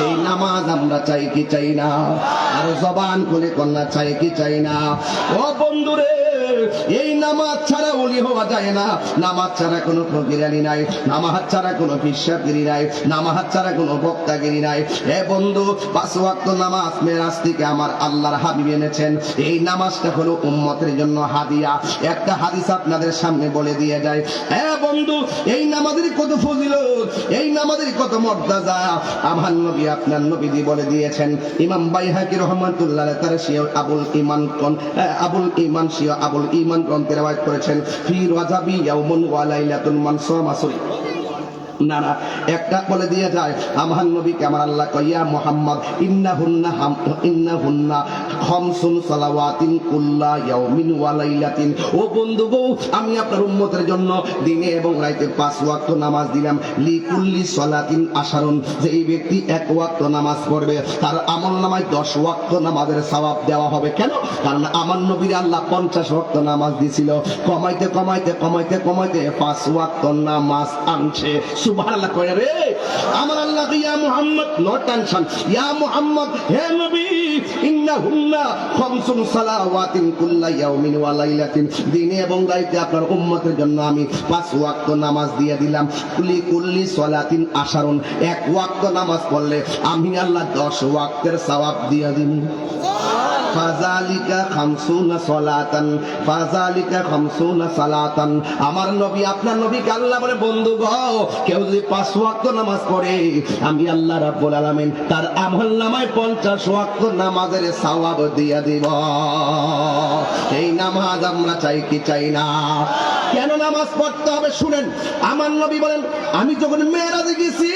এই নামাজ আমরা চাই কি চাই না? আর জবান খুলে কন্যা চাই কি চাই না? ও বন্ধুরে, এই নামাজ ছাড়া ওলি হওয়া যায় না। নামাজ ছাড়া কোনো ফকিরানি নাই, নামাজ ছাড়া কোনো বিশ্বাসগিরি নাই, নামাজ ছাড়া কোনো বক্তাগিরি নাই। এ বন্ধু, 5 ওয়াক্ত নামাজ মেরাজ থেকে আমার আল্লাহর হাবিব এনেছেন। এই নামাজটা হলো উম্মতের জন্য হাদিয়া। একটা হাদিস আপনাদের সামনে বলে দিয়ে যায়। এ বন্ধু, এই নামাজের কত ফজিলত, এই নামাজের কত মর্যাদা আমার নবী আপনার নবীজি বলে দিয়েছেন। ইমাম বাইহাকি রাহমাতুল্লাহ আলাইহি তার শিয়া আবুল ঈমান গ্রন্থে রওয়ায়াত করেছেন, ফি রাজাবি ইয়াউমুন ওয়া লাইলাতুন মান সামা না না, একটা বলে দিয়ে যায় আমার নবীকে আমার আল্লাহ কইয়া মুহাম্মদ ইন্নাহুন্না খামসুন সালাওয়াতিন কুল্লা ইয়াউমিন ওয়া লাইলাতিন। ও বন্ধু গো, আমি আপনার উম্মতের জন্য দিনে এবং রাতে 5 ওয়াক্ত নামাজ দিলাম। লিকুল্লি সালাতিন আশারুন, যে এই ব্যক্তি 1 ওয়াক্ত নামাজ পড়বে তার আমলনামায় 10 ওয়াক্ত নামাজের সওয়াব দেওয়া হবে। কেন? কারণ আমার নবীর আল্লাহ 50 ওয়াক্ত নামাজ দিছিল, কমাইতে কমাইতে কমাইতে কমাইতে 5 ওয়াক্ত নামাজ আনছে। সুবহানাল্লাহ কয় রে আমার আল্লাহ, ইয়া মুহাম্মদ, নো টেনশন, ইয়া মুহাম্মদ, হে নবী, ইন্নাহুন্না খামসুন সালাওয়াতিন কুল্লা ইয়াউমিন ওয়া লাইলাতিন, দিনে এবং রাতে আপনার উম্মতের জন্য আমি 5 ওয়াক্ত নামাজ দিয়ে দিলাম। কুল্লি সালাতিন আশারুন, 1 ওয়াক্ত নামাজ পড়লে আমি আল্লাহ 10 ওয়াক্তের সওয়াব দিয়ে দিন। ফাযালিকা খামসুনা সালাতান, ফাযালিকা খামসুনা সালাতান। আমার নবী আপনার নবীকে আল্লাহ বলে, বন্ধু গো, কেউ যদি 5 ওয়াক্ত নামাজ পড়ে আমি আল্লাহ রাব্বুল আলামিন তার আমলনামায় 50 ওয়াক্ত নামাজের সওয়াব দিয়ে দিব। এই নামাজ আমরা চাই কি চাই না? কেন নামাজ পড়তে হবে শুনেন। আমার নবী বলেন, আমি যখন মেরাজে গেছি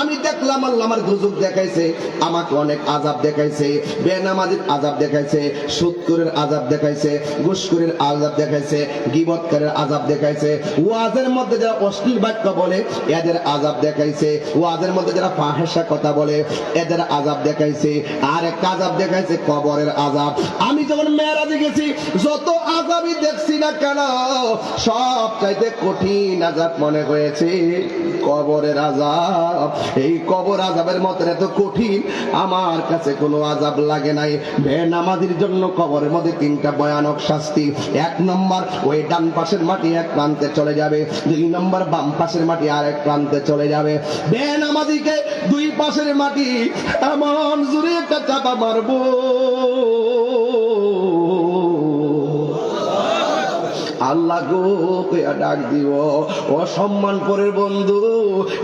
আমি দেখলাম আল্লাহ আমার দুজক দেখাইছে, আমাকে অনেক আযাব দেখাইছে, বেনামাজির আযাব দেখাইছে, সুদখোরের আযাব দেখাইছে, ঘুষখোরের আযাব দেখাইছে, গীবতকারীর আযাব দেখাইছে, ওয়াজের মধ্যে যারা অশ্লীল বাক্য বলে এদের আযাব দেখাইছে, ওয়াজের মধ্যে যারা ফাহিশা কথা বলে এদের আযাব দেখাইছে, আর একটা আযাব দেখাইছে কবরের আযাব। আমি যখন মেরাজে গেছি যত আযাবই দেখছি না কেন, সব চাইতে কঠিন আযাব মনে হয়েছে কবরের আযাব। এই কবর আযাবের মতো এত কঠিন আমার কাছে কোনো আযাব লাগে নাই। বেনামাজির জন্য কবরের মধ্যে 3টা ভয়ানক শাস্তি। 1 নম্বর, ওই ডান পাশের মাটি এক প্রান্তে চলে যাবে। 2 নম্বর, বাম পাশের মাটি আরেক প্রান্তে চলে যাবে। বেনামাজিকে 2 পাশের মাটি এমন জোরে একটা চাপা মারবো, আল্লাহ গো কইয়া ডাক দিব, ও সম্মান পরের বন্ধু,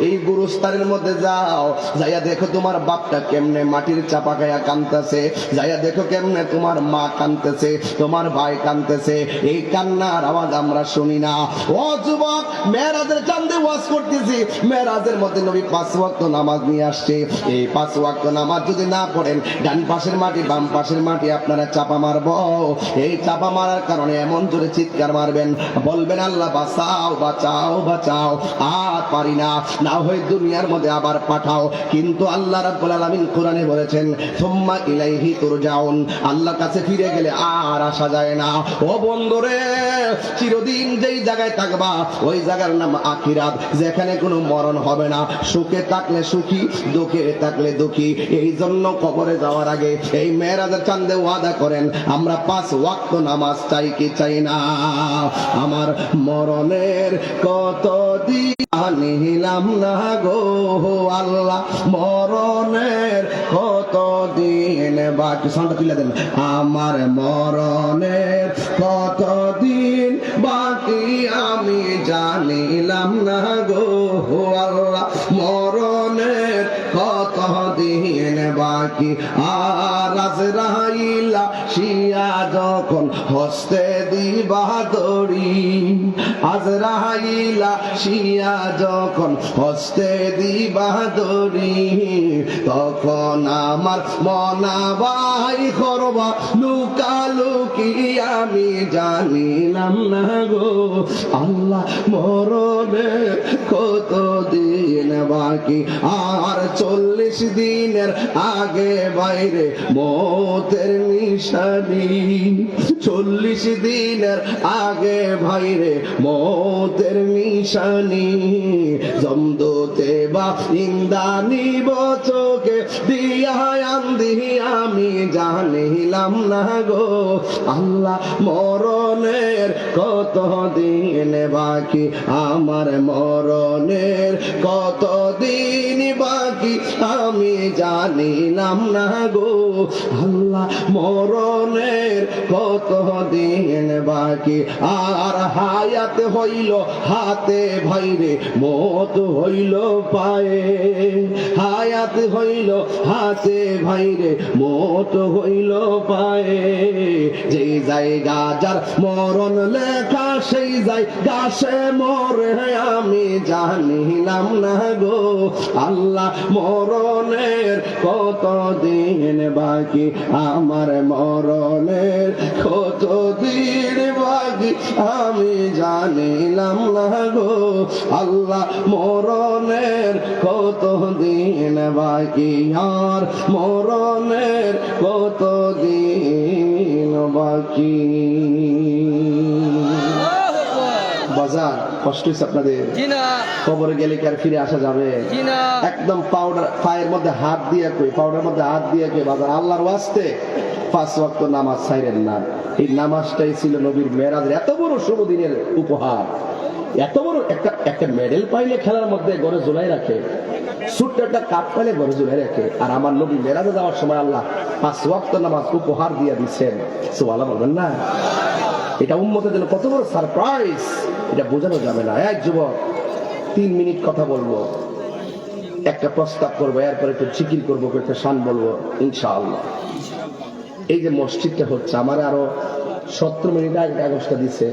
এই গুরুস্থানের মধ্যে যাও, যাইয়া দেখো তোমার বাপটা কেমনে মাটির চাপা খাইয়া কাঁদতেছে, যাইয়া দেখো কেমনে তোমার মা কাঁদতেছে, তোমার ভাই কাঁদতেছে। এই কান্নার আওয়াজ আমরা শুনি না। ও যুবক, মেরাজের চাঁদে ওয়াজ করতেছি, মেরাজের মধ্যে নবী 5 ওয়াক্ত নামাজ নিয়ে আসছে। এই 5 ওয়াক্ত নামাজ যদি না পড়েন, ডান পাশের মাটি বাম পাশের মাটি আপনারা চাপা মারবো। এই চাপা মারার কারণে এমন জোরে চিৎকার মারবেন, বলবেন আল্লাহ বাঁচাও বাঁচাও বাঁচাও, আর পারি না, না হয় দুনিয়ার মধ্যে আবার পাঠাও। কিন্তু আল্লাহ রাব্বুল আলামিন কোরআনে বলেছেন, সুম্মা ইলাইহি তুরজাউন, আল্লাহর কাছে ফিরে গেলে আর আসা যায় না। ও বন্ধুরে, চিরদিন যেই জায়গায় থাকবা ওই জায়গার নাম আখিরাত, যেখানে কোনো মরণ হবে না। সুখে থাকলে সুখী, দুঃখে থাকলে দুঃখী। এই জন্য কবরে যাওয়ার আগে এই মেরাজের চাঁদে ওয়াদা করেন, আমরা 5 ওয়াক্ত নামাজ চাই কি চাই না? আমার মরণের কত দিন নিলাম না গো আল্লাহ, মরণের কত দিন বাকি, সাউন্ডটা তুলে দেন, আমার মরণের কত দিন বাকি আমি জানিলাম না গো আল্লাহ, মরণের কত দিন বাকি। আর আজরাইলা শিয়া যখন হস্তে দিবা দড়ি, আজরাইলা শিয়া যখন হস্তে দিবা দড়ি, তখন আমার মনাবাই করবা লুকালুকি আমি জানিলাম না গো। আল্লাহ মরণে কত দিন বাকি। আর 40 দিনের আগে বাইরে মতের নিশানি, 40 দিনের আগে বাইরে মতের নিশানি। জমদুতে বা ইন্দানি বচকে দিয়া আন্দি আমি জানিলাম না গো। আল্লাহ মরণের কত দিন বাকি, আমার মরণের কত দিন বাকি আমি জানিলাম না গো। আল্লাহ মরণের কত দিন বাকি। আর হায়াত হইল হাতে ভাইরে মত হইল পায়ে, হায়াত হইল হাতে ভাইরে মত হইল পায়ে। যে জায়গা যার মরণ লেখা সেই জায়গা সে মরে আমি জানিলাম না গো। আল্লাহ মরণের কত দিন বাকি, আমার মরণের কত দিন বাকি আমি জানিলাম না গো। আল্লাহ মরণের কত দিন বাকি, আর মরণের কত দিন বাকি। বাজার কষ্ট হচ্ছে আপনাদের? কবরে গেলে কি আর ফিরে আসা যাবে? একদম পাউডার পায়ের মধ্যে হাত দিয়ে কই, পাউডার মধ্যে হাত দিয়ে কে বাজার আল্লাহর ওয়াস্তে 5 ওয়াক্ত নামাজ ছাইরেন না। এই নামাজটাই ছিল নবীর মেরাজের এত বড় শুভ দিনের উপহার। এত বড় একটা মেডেল পাইলে খেলার মধ্যে ঘরে ঝুলাই রাখে, ছোট্ট একটা কাপ পাইলে ঘরে ঝুলাই রাখে। আর আমার নবী মেরাজে যাওয়ার সময় আল্লাহ 5 ওয়াক্ত নামাজ উপহার দিয়ে দিচ্ছেন। সুবহানাল্লাহ বলবেন না? এটা উম্মতের জন্য কত বড় সারপ্রাইজ, এটা বোঝানো যাবে না। এক যুবক 3 মিনিট কথা বলবো, একটা প্রস্তাব করবো, এরপর একটু জিকির করবো, একটা শান বলবো ইনশাআল্লাহ। এই যে মসজিদটা হচ্ছে, আমার আরো 17 মিনিট আগে কাগজটা দিছে।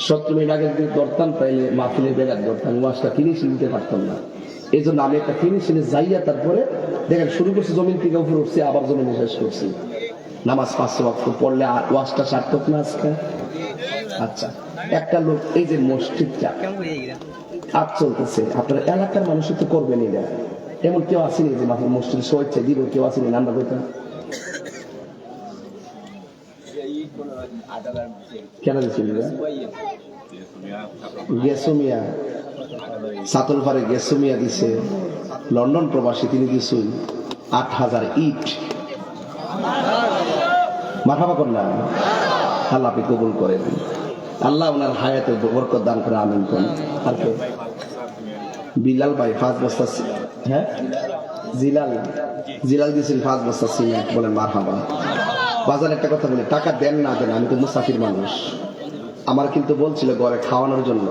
17 মিনিট আগে যদি দরতাম তাইলে মাহফিলের বেগার দরতাম, ওয়াজটা ফিনিশিং দিতে পারতাম না। এই জন্য আমি একটা ফিনিশিংয়ে যাইয়া তারপরে দেখেন শুরু করছি, জমিন থেকে উপরে উঠছি, আবার জমিনে শেষ করছি। নামাজ 5 ওয়াক্ত পড়লে ওয়াজটা সার্থক না আজকে? আচ্ছা, একটা লোক এই যে মসজিদটা কাজ চলতেছে, আপনার এলাকার মানুষ তো করবেন এটা, এমন কেউ আসেনি যে মসজিদ স্বেচ্ছা দিব, কেউ আসেনি নান্দা করতেন? কেন দিচ্ছিল গেসুমিয়া সাতলফারে গেসুমিয়া দিছে, লন্ডন প্রবাসী তিনি দিছুন 8000 ইট। মারহাবা করলাম, আল্লাহ আপনি কবুল করেন, আল্লাহ ওনার হায়াতে বরকত দান করে, আমিন করেন। আর কে? বিলাল ভাই 5 বস্তা, হ্যাঁ জিলাল দিয়েছেন 5 বস্তা সিমেন্ট, বলেন মারহাবা। বাজার একটা কথা বলি, টাকা দেন না দেন, আমি তো মুসাফির মানুষ, আমার কিন্তু বলছিল ঘরে খাওয়ানোর জন্য।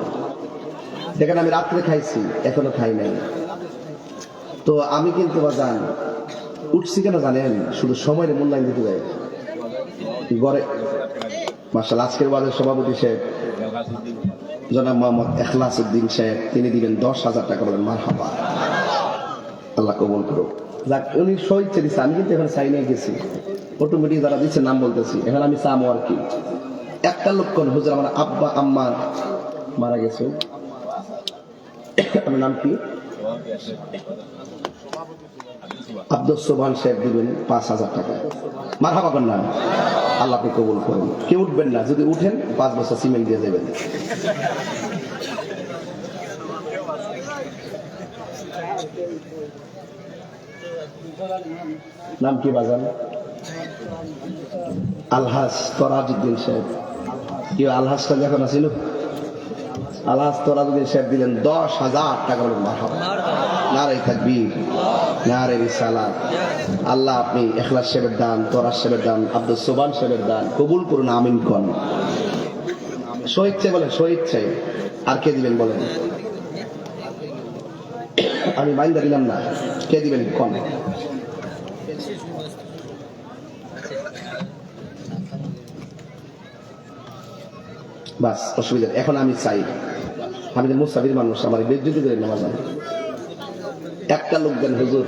দেখেন আমি রাত্রে খাইছি, এখনো খাই নাই। তো আমি কিন্তু বাজান উঠছি কেন জানেন? শুধু সময়ের মূল্যায়ন দিতে যায় ঘরে। মাশাআল্লাহ, আজকের বাজার সভাপতি সাহেব জনাব মোহাম্মদ এখলাস উদ্দিন সাহেব, তিনি দিবেন 10,000 টাকা, বলেন মারহাবা, আল্লাহ কবুল করুক। যাক, উনি সইচ্ছে দিচ্ছে, আমি কিন্তু এখন চাই নিয়ে গেছি, অটোমেটিক যারা দিচ্ছে নাম বলতেছি, এখন আমি চামো আর কি। একটা লক্ষণ হুজুর আমার আব্বা আম্মা মারা গেছে, আমার নাম কি? আব্দুল সোবহান সাহেব দিবেন 5,000 টাকা, মারহাবা কন্যা, আল্লাহ আপনি কবুল করেন। কেউ উঠবেন না, যদি উঠেন 5 বছর সিমেন্ট দিয়ে যাবেন। নাম কি বাজান? আলহাজ তরাজউদ্দিন সাহেব। কি আলহাজটা যখন আছিল, আলহাজ তরাজউদ্দিন সাহেব দিলেন 10,000 টাকা, বলেন মারহাবা, নারে তাকবীর, নারে রিসালাত। আল্লাহ আপনি এখলাস সাহেবের দান, তরাজ সাহেবের দান, আব্দুল সোবহান সাহেবের দান কবুল করুন, আমিন কোন। স্বেচ্ছায় বলেন, স্বেচ্ছায়। আর কে দিবেন বলেন? আমি বাইন্দা দিলাম না, কে দিবেন কম? বাস অসুবিধা। এখন আমি চাই, আমি যে মুসাফির মানুষ, আমার বেজ্জতি করে নামাজ আমি একটা লোক দেন হুজুর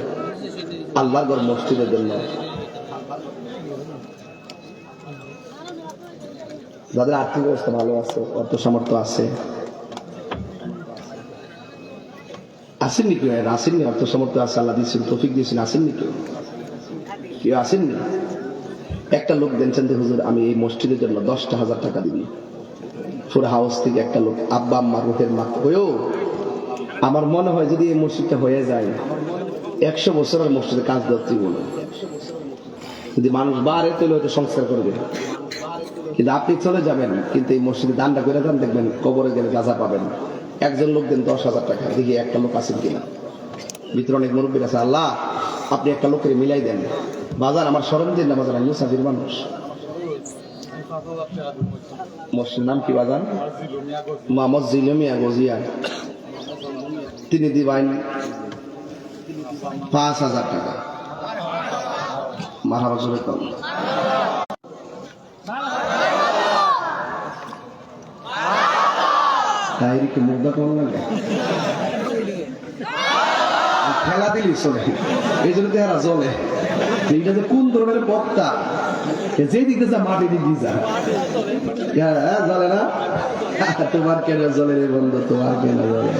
আল্লাহর ঘর মসজিদের জন্য। যাদের আর্থিক অবস্থা ভালো আছে, অর্থ সামর্থ্য আছে, আসেননি কেউ? আসেননি? অর্থ সামর্থ্য আছে, আল্লাহ দিয়েছেন, তৌফিক দিয়েছেন, আসেননি কেউ? কেউ আসেননি? একটা লোক দেনছেন যে হুজুর আমি এই মসজিদের জন্য 10,000 টাকা দিবি। পুরো হাউস থেকে একটা লোক, আব্বা আম্মা রুহের মা হয়েও আমার মনে হয় যদি এই মসজিদটা হয়ে যায় 100 বছরের মসজিদে কাজ ধরতে বলো। যদি মানুষ বাড়ে তাহলে হয়তো সংস্কার করবে, কিন্তু আপনি চলে যাবেন, কিন্তু এই মসজিদে দানটা করে যান, দেখবেন কবরে গেলে গাজা পাবেন। একজন লোক দেন 10,000 টাকা, দেখি একটা লোক আছেন কিনা। ভিতরে অনেক মুরব্বী আছে, আল্লাহ আপনি একটা লোকের মিলাই দেন। বাজার আমার স্মরণ দিন না, বাজার আমি মুসাফির মানুষ। মসজিদের নাম কি বাজার? মোহাম্মদ জিলমিয়া গজিয়া। তিনি দিবেন 5,000 টাকা। মারহাবা জোরে কম। ডায়েরিকে মুগ্ধা কেমন লাগে? খেলা দিলি চলে, এই জন্য তো এরা চলে। এইটা যে কোন ধরনের বক্তা, যে দিকে যা মাটি দিকে যা জলে না। তোমার কেন জলে রে বন্ধু, তোমার কেন জলে?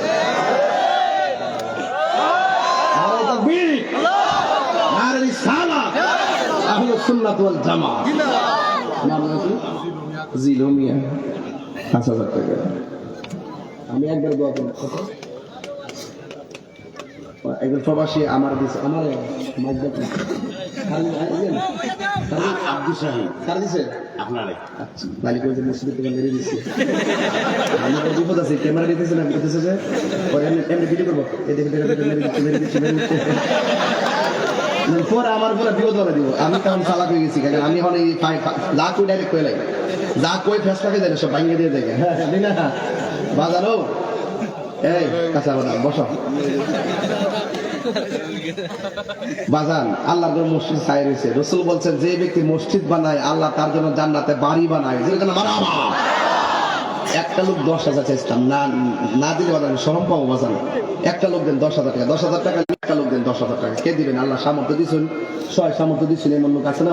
সুন্নাত ওয়াল জামাত। নাম কি? জিলমিয়া। 5,000 টাকা। আমি একবার দোয়া করব। একজন প্রবাসী আমার দিছে, আমার আব্দুল শাহিদ কার দিছে? আপনারে। আচ্ছা মালিক ওই যে মসজিদ থেকে মেরে দিছে। আমি তো বিপদ আছে, ক্যামেরা দিতেছে না, দিতেছে যে এমনি ভিডিও করবো, এই দেখে মেরে দিচ্ছে। পরে আমার পুরো বিপদ বলে দিব। আমি তখন চালাক হয়ে গেছি, কারণ আমি এখন এই যা কই ডাইরেক্ট কই লাগে, যা কই ফেসলাকে যায় সব ভাঙিয়ে দিয়ে যায়। হ্যাঁ বাজারও এই কাঁচা বাজার বসো। বাজান আল্লাহ মসজিদ ছাই রয়েছে। রাসূল বলছেন যে ব্যক্তি মসজিদ বানায় আল্লাহ তার জন্য জান্নাতে বাড়ি বানায়। যেরকম একটা লোক 10,000 চাইছিলাম, না দিলে বাজান শরম পাবো। বাজান একটা লোক দেন 10,000 টাকা, 10,000 টাকা একটা লোক দেন 10,000 টাকা। কে দিবেন? আল্লাহ সামর্থ্য দিচ্ছেন, সামর্থ্য দিচ্ছেন, এমন লোক আছে না?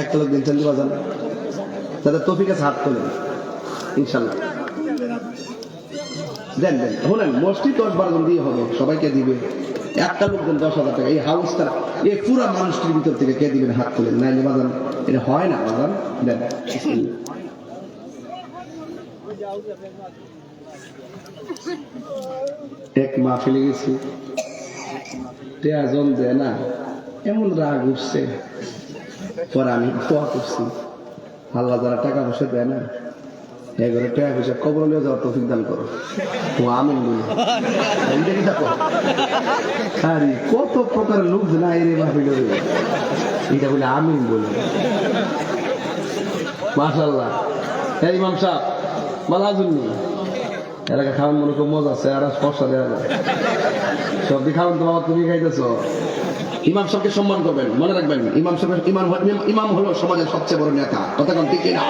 একটা লোক দিচ্ছেন বাজান, তাদের তৌফিক আছে, হাত তোলেন ইনশাল্লাহ। দেন শোনেন, মসজিদ 10-12 জন দিয়ে হবে, সবাইকে দিবে। একটা লোক দেন 10,000 টাকা। এই হাউসটা এই পুরো মানুষটির ভিতর থেকে কে দিবেন? হাত তোলেন। নাইলে বাজান এটা হয় না। বাজান দেন। এক মাহফিলে গেছি, তেজন দেয় না, এমন রাগ উঠছে। পরে আমি দোয়া করছি, আল্লাহ যারা টাকা পয়সা দেয় না, এগুলো টাকা পয়সা কবর নিয়ে যাওয়ার তৌফিক দান করো। আমিন বলি। কত প্রকারের লোক না এর মাহফিলে, এটা বলে আমিন বলে। মাশাআল্লাহ। এই ইমাম সাহেব ভালো আছেন? এলাকা খাওয়ান মনে খুব মজা আছে, আর স্পর্শা দেওয়া যায় সবদি খাওয়ান তো বাবা, তুমি খাইতেছ। ইমাম সাহেবকে সম্মান করবেন, মনে রাখবেন ইমাম সাহেব ইমাম হলো সমাজের সবচেয়ে বড় নেতা। কথা কোন ঠিক না?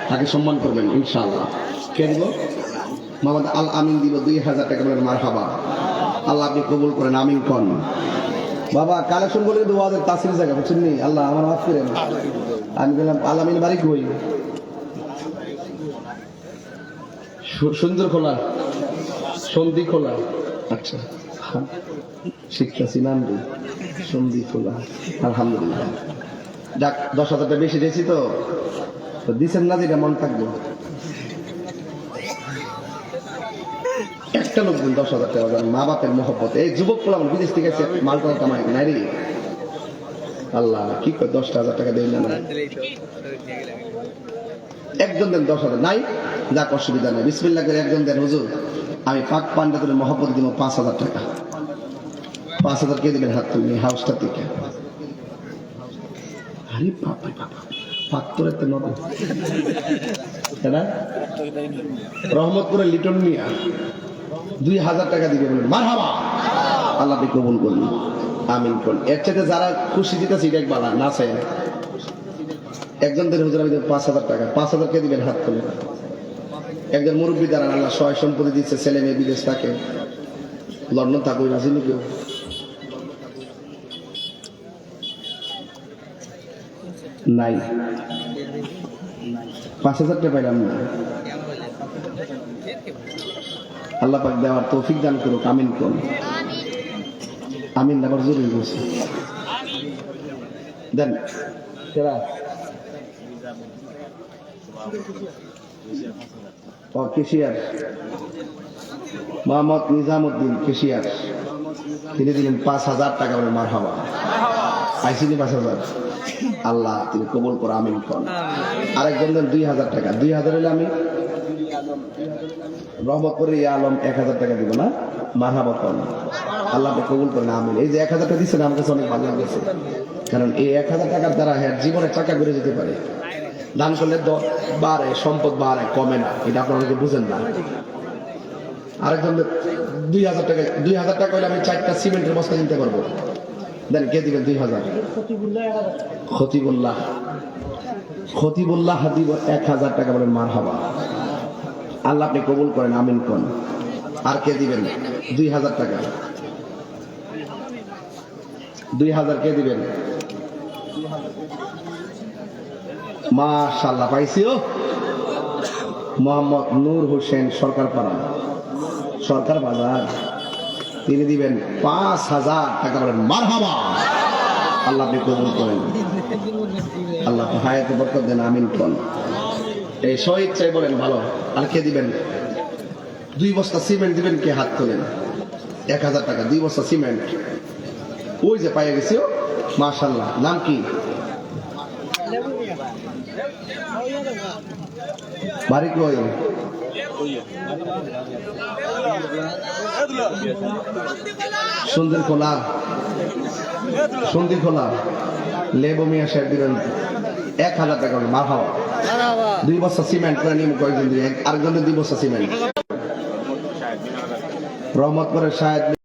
তাকে সম্মান করবেন ইনশাআল্লাহ। কে দিব? মোহাম্মদ আল আমিন দিব 2,000 টাকা। বলেন মারহাবা। আল্লাহ আপনি কবুল করেন, আমিন কন। বাবা কালেকশন বলে কিন্তু ওয়াজের তাসির জায়গা বুঝছেন নি? আল্লাহ আমার মাফ করেন। আমি বললাম আল আমিন বাড়ি কই? সুন্দর খোলা, সন্ধি খোলা। আচ্ছা শিখতেছি নাম সন্ধি খোলা। আলহামদুলিল্লাহ। যাক 10,000 টাকা বেশি দিয়েছি তো দিচ্ছেন না, যেটা মন থাকবে। একটা লোক দিন 10,000 টাকা। মা বাপের মহব্বত। এই যুবক পোলাম বিদেশ থেকে এসে মালটা কামাই নাই রে। আল্লাহ কি করে 10,000 টাকা দেন না? একজন দেন 10,000 নাই, যাক অসুবিধা নেই। বিসমিল্লাহ করে একজন দেন হুজুর আমি পাক পান্ডাতের মহব্বত দিব 5,000 টাকা। 5,000 কে দিবেন? হাত তুলবেন হাউসটা থেকে। আরে বাপরে বাবা, পাত্তরে তো নবে রহমতপুরের লিটন মিয়া 2000 টাকা দিবে বলেন মারহাবা। আল্লাহ আপনি কবুল করুন, আমিন করুন। এর চাইতে যারা খুশি দিতেছে এটা বালা না চাই। একজনদের হুজুর আমি 5000 টাকা, 5000 কে দিবেন হাত তুলে। একজন মুরব্বী দাঁড়ান, আল্লাহ সয় সম্পত্তি দিচ্ছে, ছেলে মেয়ে বিদেশ থাকে, লন্ডন থাকুক, রাজিনি কেউ নাই। 5000 টাকা পাইলাম না। আল্লাহ পাক দেওয়ার তৌফিক দান করুক, আমিন করুন। আমিন আবার জরুরি বলছি দেন। কেশিয়ার মোহাম্মদ নিজামুদ্দিন কেশিয়ার, তিনি দিলেন 5000 টাকা বলে মারহাবা। আইসিনি 5000, আল্লাহ তিনি কবুল করে, আমিন করুন। আরেকজন দেন 2000 টাকা। 2000 হলে আমি রহমতপুরে আলম 1000 টাকা দিব না, মারহাবা করুন, আল্লাহ আপনি কবুল করেন, আমিন। এই যে 1000 টাকা দিচ্ছেন আমার কাছে অনেক ভালো লাগছে, কারণ এই 1000 টাকার দ্বারা হ্যাঁ জীবনে চাকা ঘুরে যেতে পারে। দান করলে বাড়ে, সম্পদ বাড়ে, কমে না, এটা আপনারা অনেকে বুঝেন না। আরেকজন 2000 টাকা, 2000 টাকা হলে আমি 4টা সিমেন্টের বস্তা কিনতে পারবো। দেন, কে দিবেন 2000? খতিবুল্লাহ, খতিবুল্লাহ দিব 1000 টাকা বলেন মারহাবা। আল্লাহ আপনি কবুল করেন, আমিন কোন। আর কে দিবেন 2000 টাকা? 2000 কে দিবেন? মাশাআল্লাহ, পাইছিও মোহাম্মদ নূর হোসেন সরকারপাড়া, সরকার বাজার, তিনি দিবেন 5000 টাকা বলেন মারহাবা। আল্লাহ আপনি কবুল করেন, আল্লাহ হায়াতে বরকত দেন, আমিন কোন। এই শহীদ চাই বলেন ভালো। আর কে দিবেন? 2 বস্তা সিমেন্ট দিবেন, কে হাত তোলেন? 1000 টাকা 2 বস্তা সিমেন্ট। ওই যে পাইয়া গেছি, মাশাআল্লাহ। নাম কি? বাড়ি কই? সুন্দর খোলা, সুন্দর খোলা। লেবু মিয়া সাহেব দিবেন 1000 টাকা মারহাবা। 2 বস্তা সিমেন্ট করে নিয়ে কয়েকজন দিবেন, আরেকজনের 2 বস্তা সিমেন্ট। রহমত করে শাহেদ